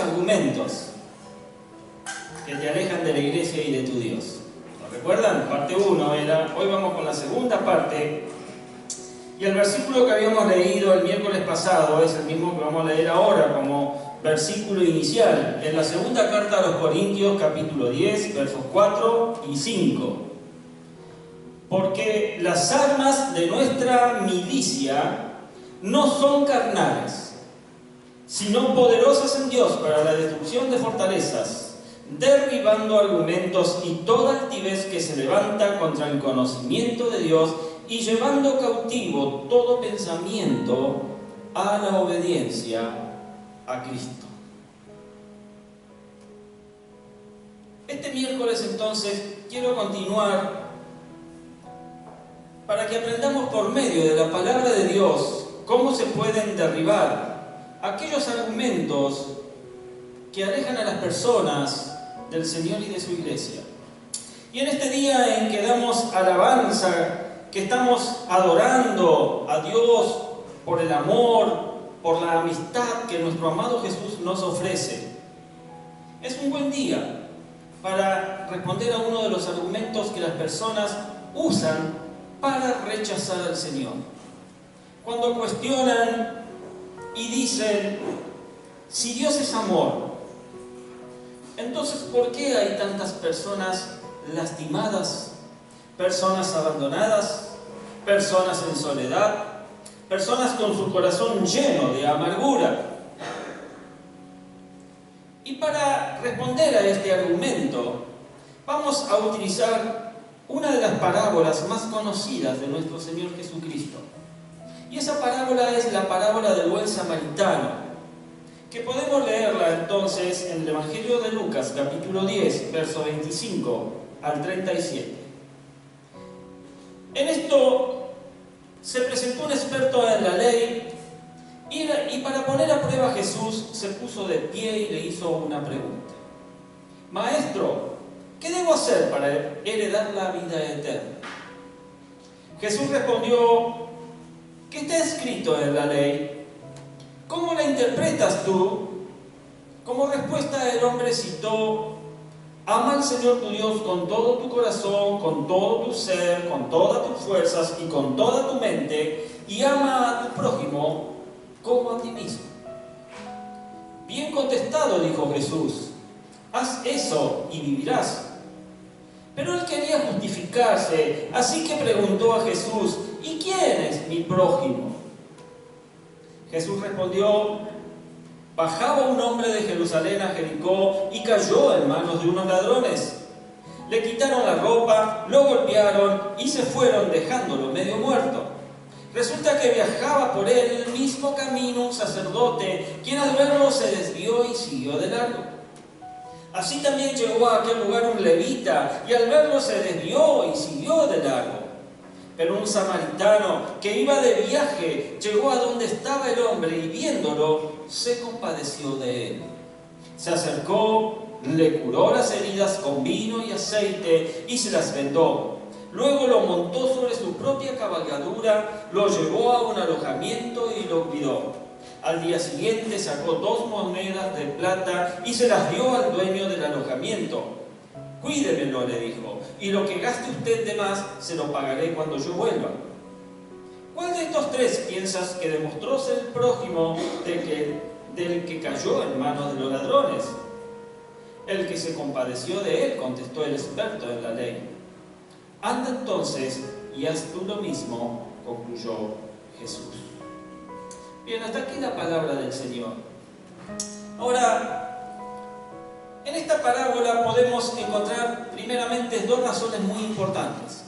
argumentos que te alejan de la iglesia y de tu Dios. ¿Lo recuerdan? Parte 1 era, hoy vamos con la segunda parte, y el versículo que habíamos leído el miércoles pasado es el mismo que vamos a leer ahora como versículo inicial, en la segunda carta a los Corintios, capítulo 10, versos 4 y 5. Porque las armas de nuestra milicia no son carnales, sino poderosas en Dios para la destrucción de fortalezas, derribando argumentos y toda altivez que se levanta contra el conocimiento de Dios y llevando cautivo todo pensamiento a la obediencia a Cristo. Este miércoles entonces quiero continuar para que aprendamos por medio de la palabra de Dios cómo se pueden derribar aquellos argumentos que alejan a las personas del Señor y de su iglesia. Y en este día en que damos alabanza, que estamos adorando a Dios por el amor, por la amistad que nuestro amado Jesús nos ofrece, es un buen día para responder a uno de los argumentos que las personas usan para rechazar al Señor. Cuando cuestionan y dicen, si Dios es amor, entonces ¿por qué hay tantas personas lastimadas, personas abandonadas, personas en soledad, personas con su corazón lleno de amargura? Y para responder a este argumento, vamos a utilizar una de las parábolas más conocidas de nuestro Señor Jesucristo. Y esa parábola es la parábola del buen samaritano, que podemos leerla entonces en el Evangelio de Lucas, capítulo 10, verso 25 al 37. En esto se presentó un experto en la ley y para poner a prueba a Jesús se puso de pie y le hizo una pregunta. Maestro, ¿qué debo hacer para heredar la vida eterna? Jesús respondió, ¿qué está escrito en la ley? ¿Cómo la interpretas tú? Como respuesta el hombre citó, ama al Señor tu Dios con todo tu corazón, con todo tu ser, con todas tus fuerzas y con toda tu mente, y ama a tu prójimo como a ti mismo. Bien contestado, dijo Jesús, haz eso y vivirás. Pero él quería justificarse, así que preguntó a Jesús, ¿y quién es mi prójimo? Jesús respondió, bajaba un hombre de Jerusalén a Jericó y cayó en manos de unos ladrones. Le quitaron la ropa, lo golpearon y se fueron dejándolo medio muerto. Resulta que viajaba por él el mismo camino un sacerdote, quien al verlo se desvió y siguió de largo. Así también llegó a aquel lugar un levita, y al verlo se desvió y siguió de largo. Pero un samaritano que iba de viaje llegó a donde estaba el hombre y viéndolo se compadeció de él. Se acercó, le curó las heridas con vino y aceite y se las vendó. Luego lo montó sobre su propia cabalgadura, lo llevó a un alojamiento y lo cuidó. Al día siguiente sacó 2 monedas de plata y se las dio al dueño del alojamiento. Cuídemelo, le dijo, y lo que gaste usted de más se lo pagaré cuando yo vuelva. ¿Cuál de estos 3 piensas que demostró ser el prójimo del que cayó en manos de los ladrones? El que se compadeció de él, contestó el experto en la ley. Anda entonces y haz tú lo mismo, concluyó Jesús. Bien, hasta aquí la palabra del Señor. Ahora, en esta parábola podemos encontrar primeramente 2 razones muy importantes.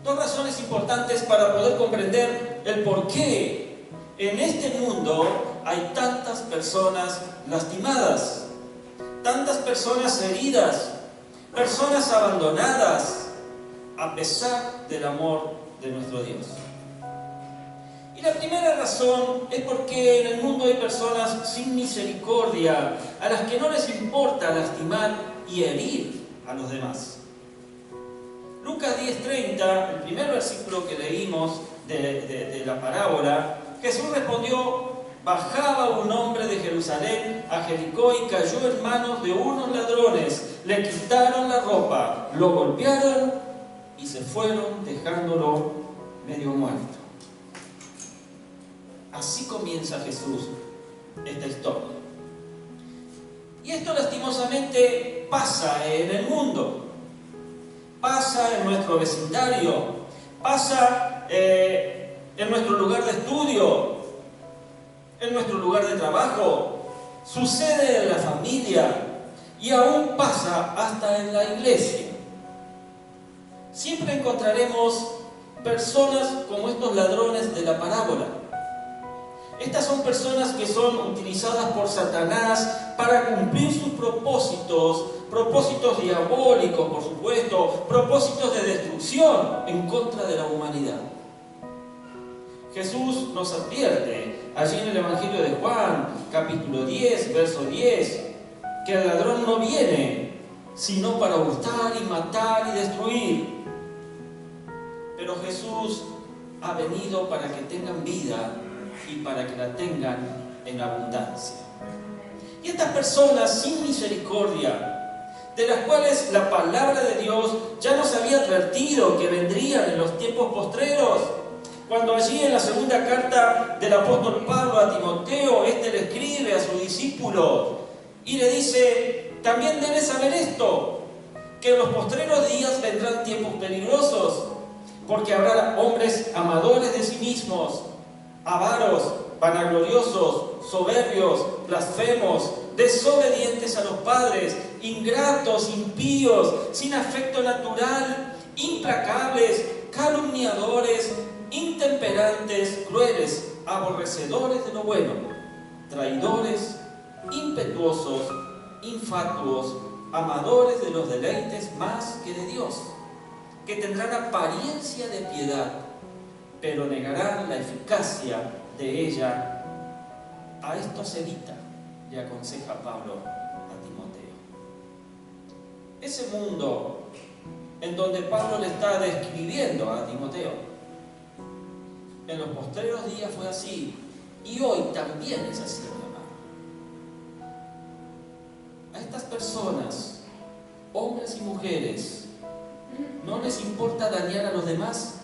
2 razones importantes para poder comprender el por qué en este mundo hay tantas personas lastimadas, tantas personas heridas, personas abandonadas, a pesar del amor de nuestro Dios. Y la primera razón es porque en el mundo hay personas sin misericordia, a las que no les importa lastimar y herir a los demás. Lucas 10:30, el primer versículo que leímos de la parábola, Jesús respondió, bajaba un hombre de Jerusalén a Jericó y cayó en manos de unos ladrones. Le quitaron la ropa, lo golpearon y se fueron dejándolo medio muerto. Así comienza Jesús esta historia. Y esto lastimosamente pasa en el mundo, pasa en nuestro vecindario, pasa en nuestro lugar de estudio, en nuestro lugar de trabajo, sucede en la familia y aún pasa hasta en la iglesia. Siempre encontraremos personas como estos ladrones de la parábola. Estas son personas que son utilizadas por Satanás para cumplir sus propósitos diabólicos, por supuesto, propósitos de destrucción en contra de la humanidad. Jesús nos advierte allí en el Evangelio de Juan, capítulo 10, verso 10, que el ladrón no viene sino para hurtar y matar y destruir. Pero Jesús ha venido para que tengan vida y para que la tengan en abundancia. Y estas personas sin misericordia, de las cuales la palabra de Dios ya nos había advertido que vendrían en los tiempos postreros, cuando allí en la segunda carta del apóstol Pablo a Timoteo, le escribe a su discípulo y le dice: también debes saber esto, que en los postreros días vendrán tiempos peligrosos, porque habrá hombres amadores de sí mismos, avaros, vanagloriosos, soberbios, blasfemos, desobedientes a los padres, ingratos, impíos, sin afecto natural, implacables, calumniadores, intemperantes, crueles, aborrecedores de lo bueno, traidores, impetuosos, infatuos, amadores de los deleites más que de Dios, que tendrán apariencia de piedad, pero negarán la eficacia de ella. A estos evita, le aconseja Pablo a Timoteo. Ese mundo en donde Pablo le está describiendo a Timoteo, en los postreros días fue así, y hoy también es así, mi hermano. A estas personas, hombres y mujeres, no les importa dañar a los demás,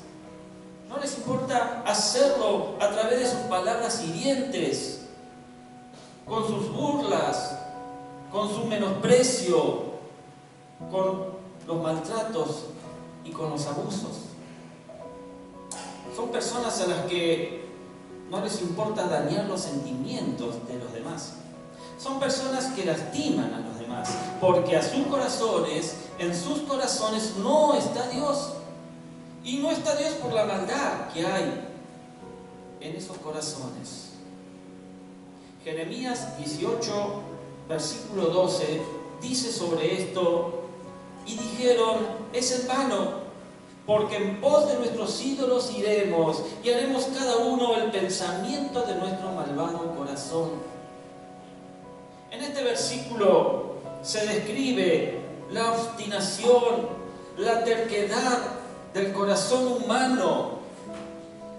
no les importa hacerlo a través de sus palabras hirientes, con sus burlas, con su menosprecio, con los maltratos y con los abusos. Son personas a las que no les importa dañar los sentimientos de los demás. Son personas que lastiman a los demás, porque en sus corazones no está Dios. Y no está Dios por la maldad que hay en esos corazones. Jeremías 18, versículo 12, dice sobre esto: y dijeron, es en vano, porque en pos de nuestros ídolos iremos y haremos cada uno el pensamiento de nuestro malvado corazón. En este versículo se describe la obstinación, la terquedad del corazón humano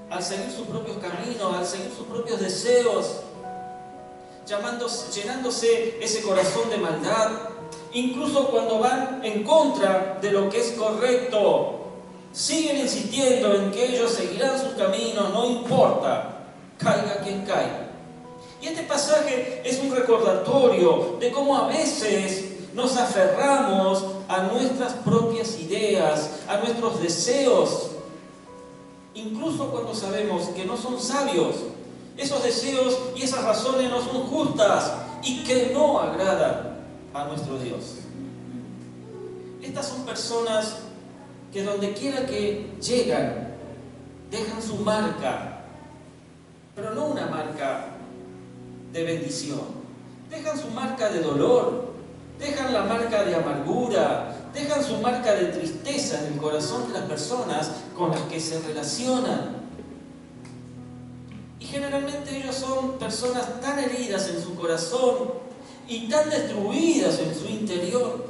al seguir sus propios caminos, al seguir sus propios deseos, llenándose ese corazón de maldad, incluso cuando van en contra de lo que es correcto. Siguen insistiendo en que ellos seguirán sus caminos, no importa, caiga quien caiga. Y este pasaje es un recordatorio de cómo a veces nos aferramos a nuestras propias ideas, a nuestros deseos, incluso cuando sabemos que no son sabios. Esos deseos y esas razones no son justas y que no agradan a nuestro Dios. Estas son personas que donde quiera que llegan, dejan su marca, pero no una marca de bendición. Dejan su marca de dolor, dejan la marca de amargura, dejan su marca de tristeza en el corazón de las personas con las que se relacionan. Y generalmente ellos son personas tan heridas en su corazón y tan destruidas en su interior,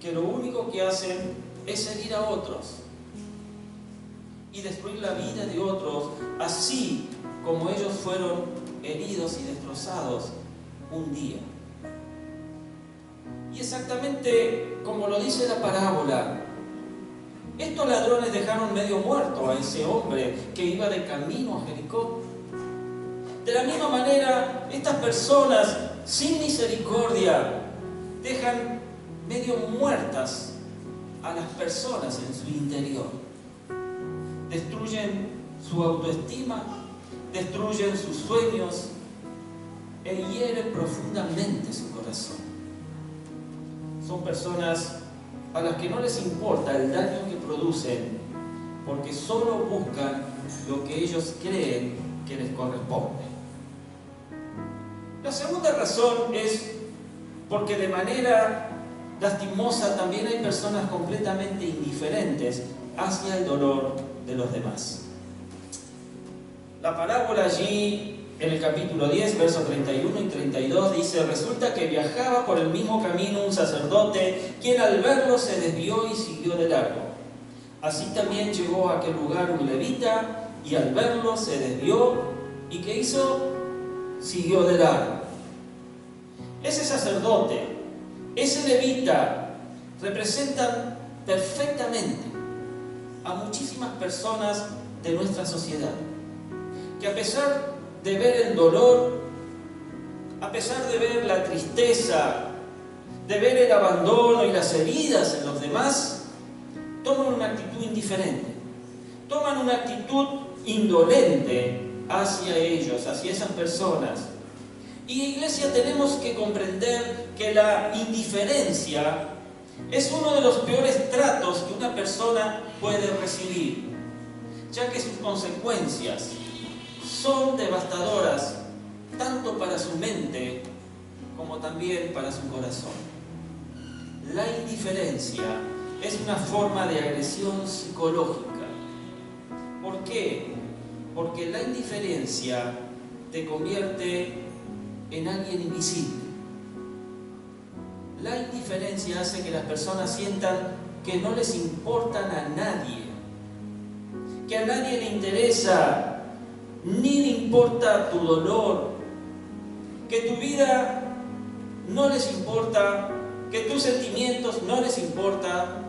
que lo único que hacen es herir a otros y destruir la vida de otros, así como ellos fueron heridos y destrozados un día. Y exactamente como lo dice la parábola, estos ladrones dejaron medio muerto a ese hombre que iba de camino a Jericó. De la misma manera, estas personas sin misericordia dejan medio muertas a las personas en su interior. Destruyen su autoestima, destruyen sus sueños e hieren profundamente su corazón. Son personas a las que no les importa el daño que producen, porque solo buscan lo que ellos creen que les corresponde. La segunda razón es porque de manera lastimosa también hay personas completamente indiferentes hacia el dolor de los demás. La parábola allí en el capítulo 10, versos 31 y 32 dice: resulta que viajaba por el mismo camino un sacerdote, quien al verlo se desvió y siguió de largo. Así también llegó a aquel lugar un levita, y al verlo se desvió, ¿y qué hizo? Siguió de largo. Ese sacerdote, ese levita, representan perfectamente a muchísimas personas de nuestra sociedad, que a pesar de ver el dolor, a pesar de ver la tristeza, de ver el abandono y las heridas en los demás, toman una actitud indiferente, toman una actitud indolente hacia ellos, hacia esas personas. Y iglesia, tenemos que comprender que la indiferencia es uno de los peores tratos que una persona puede recibir, ya que sus consecuencias son devastadoras tanto para su mente como también para su corazón. La indiferencia es una forma de agresión psicológica. ¿Por qué? Porque la indiferencia te convierte en alguien invisible. La indiferencia hace que las personas sientan que no les importan a nadie, que a nadie le interesa ni le importa tu dolor, que tu vida no les importa, que tus sentimientos no les importa,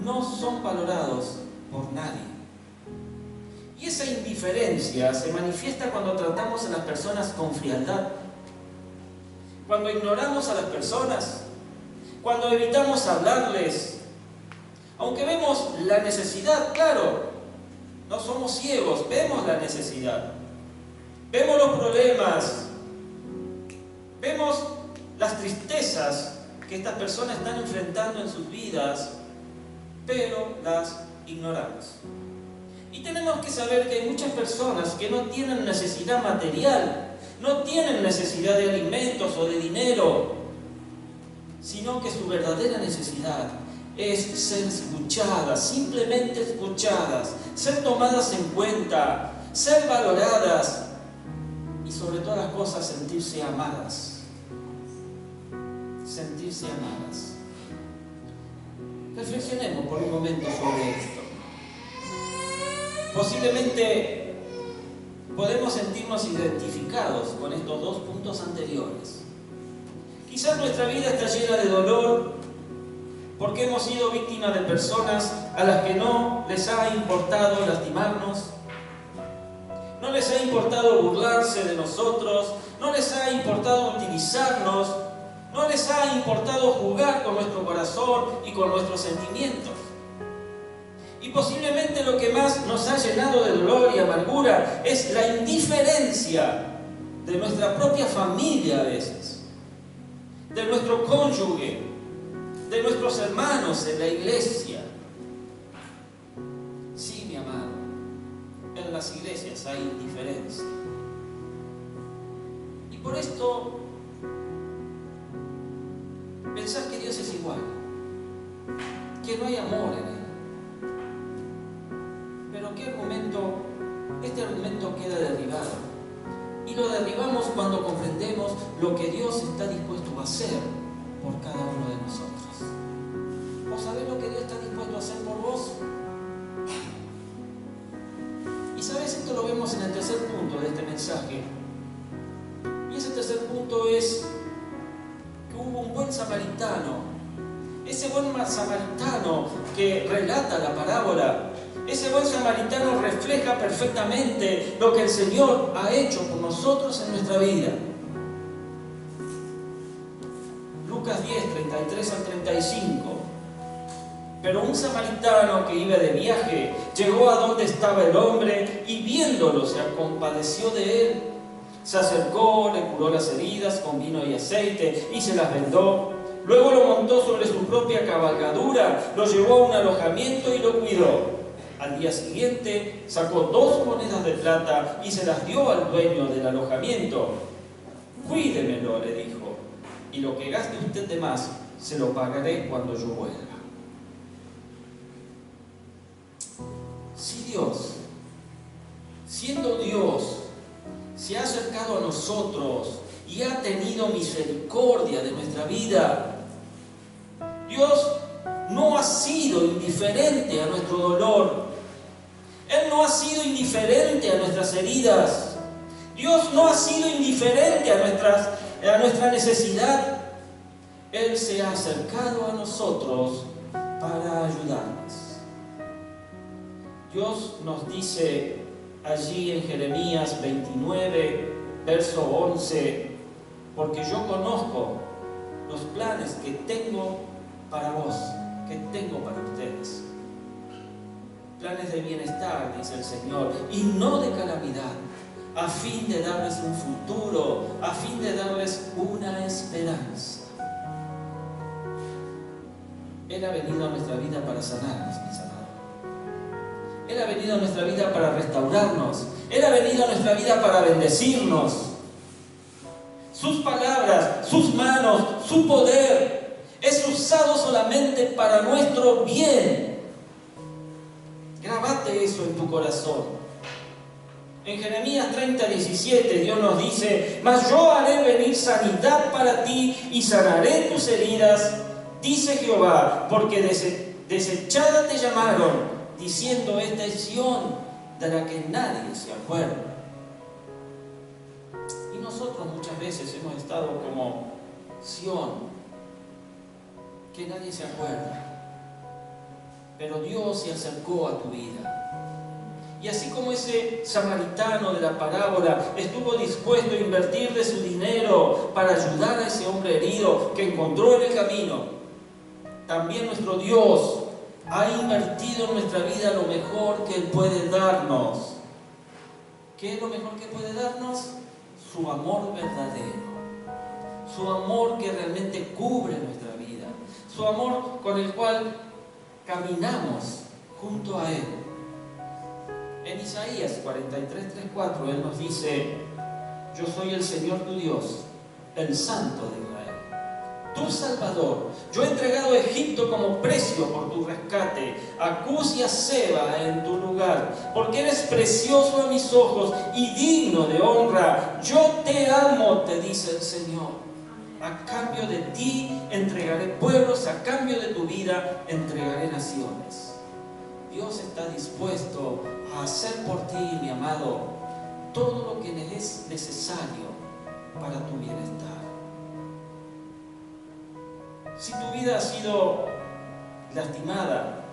no son valorados por nadie. Y esa indiferencia se manifiesta cuando tratamos a las personas con frialdad, cuando ignoramos a las personas, cuando evitamos hablarles, aunque vemos la necesidad, claro. No somos ciegos, vemos la necesidad, vemos los problemas, vemos las tristezas que estas personas están enfrentando en sus vidas, pero las ignoramos. Y tenemos que saber que hay muchas personas que no tienen necesidad material, no tienen necesidad de alimentos o de dinero, sino que su verdadera necesidad es ser escuchadas, simplemente escuchadas, ser tomadas en cuenta, ser valoradas y sobre todas las cosas sentirse amadas. Sentirse amadas. Reflexionemos por un momento sobre esto. Posiblemente podemos sentirnos identificados con estos dos puntos anteriores. Quizás nuestra vida está llena de dolor, porque hemos sido víctimas de personas a las que no les ha importado lastimarnos, no les ha importado burlarse de nosotros, no les ha importado utilizarnos, no les ha importado jugar con nuestro corazón y con nuestros sentimientos. Y posiblemente lo que más nos ha llenado de dolor y amargura es la indiferencia de nuestra propia familia a veces, de nuestro cónyuge, de nuestros hermanos en la iglesia. Sí, mi amado, en las iglesias hay indiferencia. Y por esto, pensar que Dios es igual, que no hay amor en Él. Pero ¿qué argumento? Este argumento queda derribado. Y lo derribamos cuando comprendemos lo que Dios está dispuesto a hacer por cada uno de nosotros. ¿Vos sabés lo que Dios está dispuesto a hacer por vos? Y sabes, esto lo vemos en el tercer punto de este mensaje. tercer punto es que hubo un buen samaritano. Ese buen samaritano que relata la parábola, ese buen samaritano refleja perfectamente lo que el Señor ha hecho por nosotros en nuestra vida. Lucas 10, 33 al 35. Pero un samaritano que iba de viaje llegó a donde estaba el hombre y viéndolo se compadeció de él. Se acercó, le curó las heridas con vino y aceite y se las vendó. Luego lo montó sobre su propia cabalgadura, lo llevó a un alojamiento y lo cuidó. Al día siguiente sacó 2 monedas de plata y se las dio al dueño del alojamiento. Cuídemelo, le dijo, y lo que gaste usted de más se lo pagaré cuando yo vuelva. Si Dios, siendo Dios, se ha acercado a nosotros y ha tenido misericordia de nuestra vida, Dios no ha sido indiferente a nuestro dolor. Él no ha sido indiferente a nuestras heridas. Dios no ha sido indiferente a nuestra necesidad. Él se ha acercado a nosotros para ayudarnos. Dios nos dice allí en Jeremías 29, verso 11, porque yo conozco los planes que tengo para vos, que tengo para ustedes. Planes de bienestar, dice el Señor, y no de calamidad, a fin de darles un futuro, a fin de darles una esperanza. Él ha venido a nuestra vida para sanarnos, mis amados. Él ha venido a nuestra vida para restaurarnos. Él ha venido a nuestra vida para bendecirnos. Sus palabras, sus manos, su poder es usado solamente para nuestro bien. Grabate eso en tu corazón. En Jeremías 30, 17 Dios nos dice: mas yo haré venir sanidad para ti y sanaré tus heridas, dice Jehová, porque desechada te llamaron, diciendo, esta es Sión, de la que nadie se acuerda. Y nosotros muchas veces hemos estado como Sión, que nadie se acuerda. Pero Dios se acercó a tu vida. Y así como ese samaritano de la parábola estuvo dispuesto a invertir de su dinero para ayudar a ese hombre herido que encontró en el camino, también nuestro Dios ha invertido en nuestra vida lo mejor que Él puede darnos. ¿Qué es lo mejor que puede darnos? Su amor verdadero. Su amor que realmente cubre nuestra vida. Su amor con el cual caminamos junto a Él. En Isaías 43, 3, 4 Él nos dice: yo soy el Señor tu Dios, el Santo de Israel, tu Salvador. Yo he entregado a Egipto como precio por tu rescate, a Cus y a Seba en tu lugar, porque eres precioso a mis ojos y digno de honra. Yo te amo, te dice el Señor. A cambio de ti entregaré pueblos, a cambio de tu vida entregaré naciones. Dios está dispuesto a hacer por ti, mi amado, todo lo que es necesario para tu bienestar. Si tu vida ha sido lastimada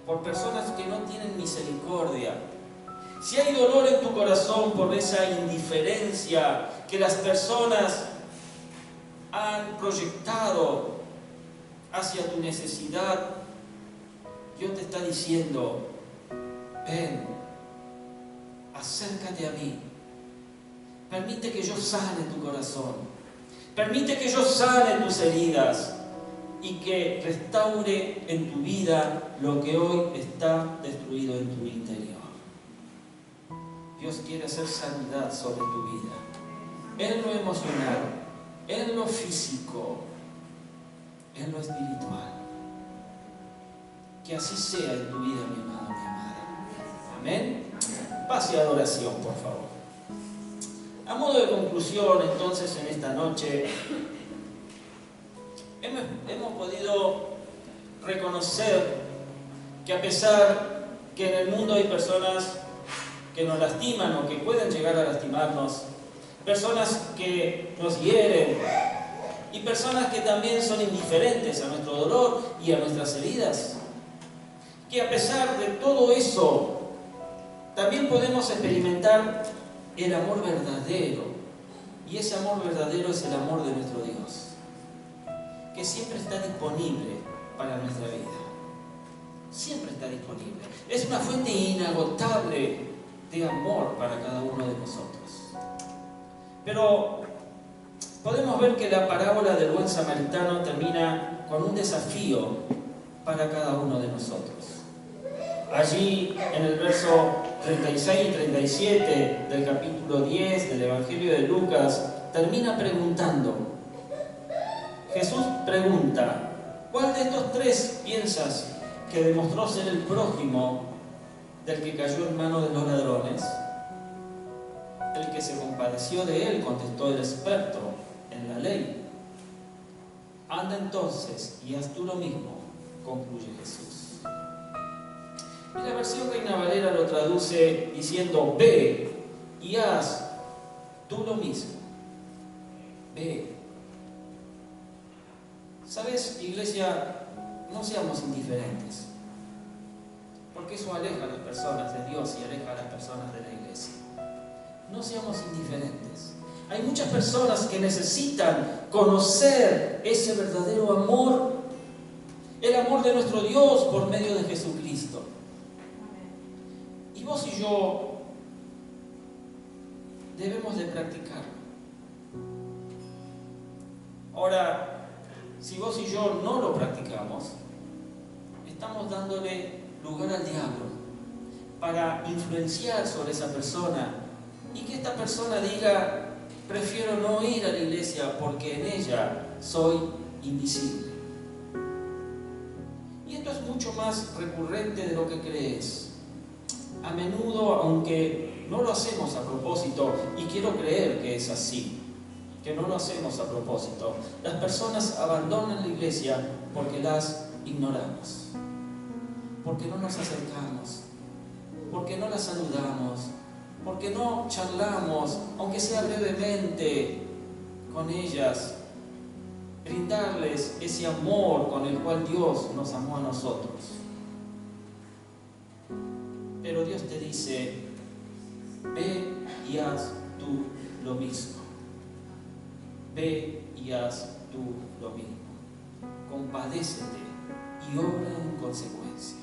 por personas que no tienen misericordia, si hay dolor en tu corazón por esa indiferencia que las personas han proyectado hacia tu necesidad, Dios te está diciendo: ven, acércate a mí, permite que yo sane tu corazón, permite que yo sane tus heridas y que restaure en tu vida lo que hoy está destruido en tu interior. Dios quiere hacer sanidad sobre tu vida, en lo emocional, en lo físico, en lo espiritual. Que así sea en tu vida, mi amado, mi amada. Amén. Pase a adoración, por favor. A modo de conclusión, entonces, en esta noche, hemos podido reconocer que a pesar que en el mundo hay personas que nos lastiman o que pueden llegar a lastimarnos, personas que nos hieren y personas que también son indiferentes a nuestro dolor y a nuestras heridas. Que a pesar de todo eso, también podemos experimentar el amor verdadero. Y ese amor verdadero es el amor de nuestro Dios, que siempre está disponible para nuestra vida. Siempre está disponible. Es una fuente inagotable de amor para cada uno de nosotros. Pero podemos ver que la parábola del buen samaritano termina con un desafío para cada uno de nosotros. Allí, en el verso 36 y 37 del capítulo 10 del Evangelio de Lucas, termina preguntando. Jesús pregunta: ¿cuál de estos tres piensas que demostró ser el prójimo del que cayó en manos de los ladrones? El que se compadeció de él, contestó el experto en la ley. Anda entonces y haz tú lo mismo, concluye Jesús. Y la versión Reina Valera lo traduce diciendo: ve y haz tú lo mismo. Ve. ¿Sabes, iglesia? No seamos indiferentes, porque eso aleja a las personas de Dios y aleja a las personas de la iglesia. No seamos indiferentes. Hay muchas personas que necesitan conocer ese verdadero amor, el amor de nuestro Dios por medio de Jesucristo. Y vos y yo debemos de practicarlo. Ahora, si vos y yo no lo practicamos, estamos dándole lugar al diablo para influenciar sobre esa persona y que esta persona diga: prefiero no ir a la iglesia porque en ella soy invisible. Y esto es mucho más recurrente de lo que crees. A menudo, aunque no lo hacemos a propósito, y quiero creer que es así, que no lo hacemos a propósito, las personas abandonan la iglesia porque las ignoramos, porque no nos acercamos, porque no las saludamos, porque no charlamos, aunque sea brevemente, con ellas, brindarles ese amor con el cual Dios nos amó a nosotros. Pero Dios te dice: ve y haz tú lo mismo. Ve y haz tú lo mismo. Compadécete y obra en consecuencia.